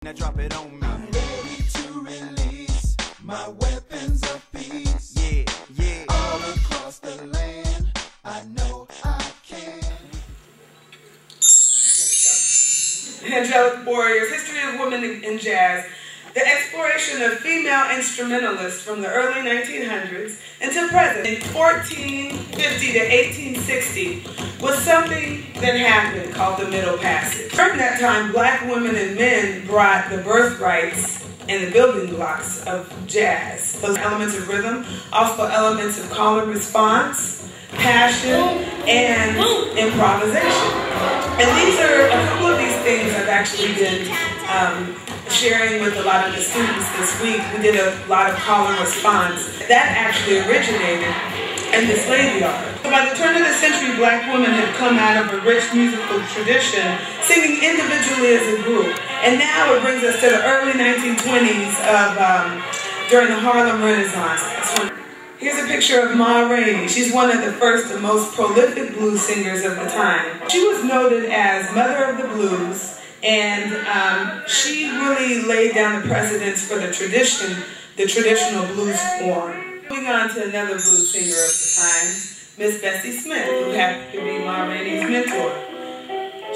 Now drop it on me. I'm ready to release my weapons of peace. Yeah, yeah. All across the land, I know I can. Angelic Warriors, History of Women in Jazz. The exploration of female instrumentalists from the early 1900s until present, in 1450 to 1860, was something that happened called the Middle Passage. During that time, black women and men brought the birthrights and the building blocks of jazz. Those elements of rhythm, also elements of call and response, passion, and improvisation. And these are, a couple of these things I've actually been sharing with a lot of the students this week. We did a lot of call and response. That actually originated in the slave yard. So by the turn of the century, black women had come out of a rich musical tradition, singing individually as a group. And now it brings us to the early 1920s during the Harlem Renaissance. Here's a picture of Ma Rainey. She's one of the first and most prolific blues singers of the time. She was noted as Mother of the Blues, and she really laid down the precedence for the traditional blues form. Moving on to another blues singer of the time, Miss Bessie Smith, who happened to be Ma Rainey's mentor.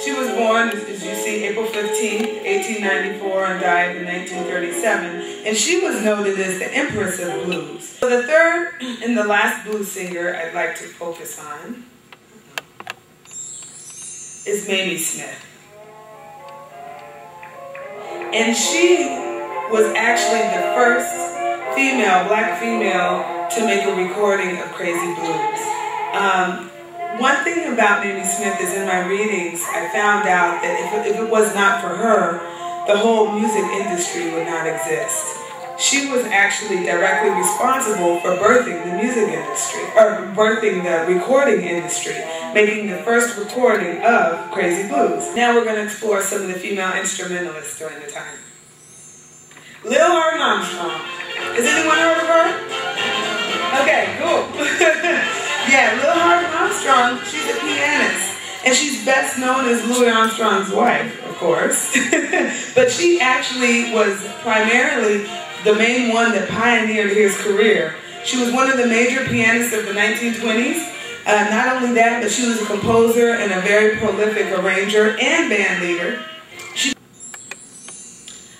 She was born, as you see, April 15th, 1894, and died in 1937. And she was noted as the Empress of Blues. So the third and the last blues singer I'd like to focus on is Mamie Smith. And she was actually the first black female, to make a recording of Crazy Blues. One thing about Mamie Smith is in my readings, I found out that if it was not for her, the whole music industry would not exist. She was actually directly responsible for birthing the music industry, or birthing the recording industry, making the first recording of Crazy Blues. Now we're going to explore some of the female instrumentalists during the time. Lil Harden Armstrong. Has anyone heard of her? Okay, cool. Yeah, Lil Harden Armstrong, she's a pianist. And she's best known as Louis Armstrong's wife, of course. But she actually was primarily the main one that pioneered his career. She was one of the major pianists of the 1920s. Not only that, but she was a composer and a very prolific arranger and band leader.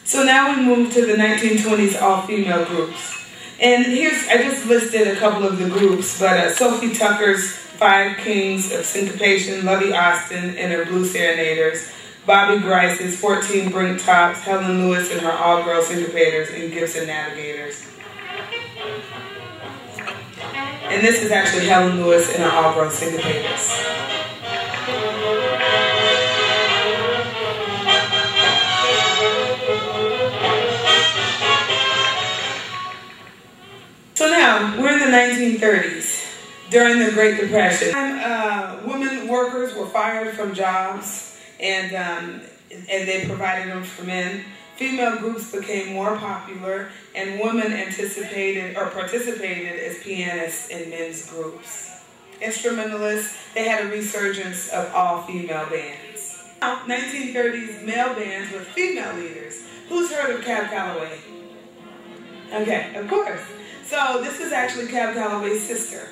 So now we move to the 1920s all-female groups. And I just listed a couple of the groups, but Sophie Tucker's Five Kings of Syncopation, Lovey Austin and her Blue Serenaders, Bobby Grice's 14 Brink Tops, Helen Lewis and her All-Girl Syncopators, and Gibson Navigators. And this is actually Helen Lewis and her All-Girl Syncopators. So now, we're in the 1930s, during the Great Depression. Women workers were fired from jobs, and they provided them for men. Female groups became more popular, and women participated as pianists in men's groups. Instrumentalists, they had a resurgence of all-female bands. Now, 1930s male bands with female leaders. Who's heard of Cab Calloway? Okay, of course. So this is actually Cab Calloway's sister,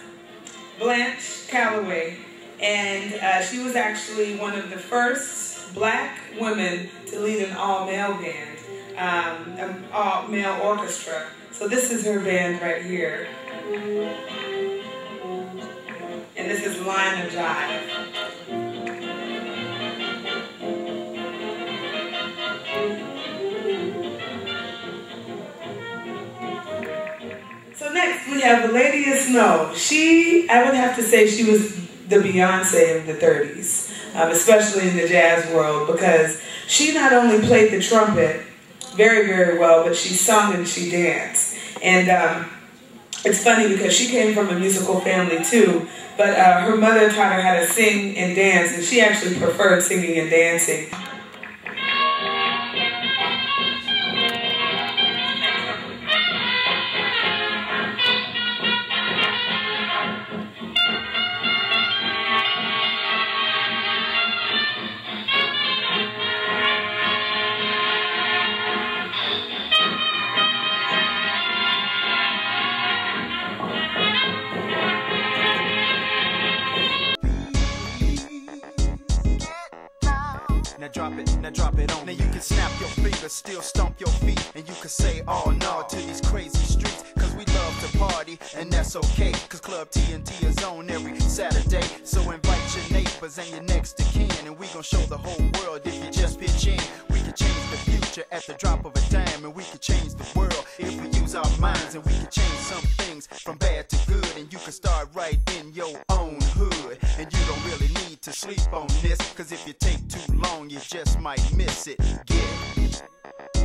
Blanche Calloway, and she was actually one of the first black women to lead an all-male band, an all-male orchestra. So this is her band right here. And this is Line of Jive. So next we have the Lady of Snow. I would have to say she was the Beyonce of the 30s, especially in the jazz world, because she not only played the trumpet very, very well, but she sung and she danced. And it's funny because she came from a musical family too, but her mother taught her how to sing and dance, and she actually preferred singing and dancing. now drop it on me. Now you can snap your fingers, still stomp your feet, and you can say, oh no, to these crazy streets. Cause we love to party, and that's okay. Cause Club TNT is on every Saturday. So invite your neighbors and your next of kin, and we gon' show the whole world if you just pitch in. We can change the future at the drop of a dime, and we can change the world if we use our minds. And we can change some things from bad to good, and you can start right in your own hood. And you don't really need to sleep on this, cause if you take too long you just might miss it. Get it?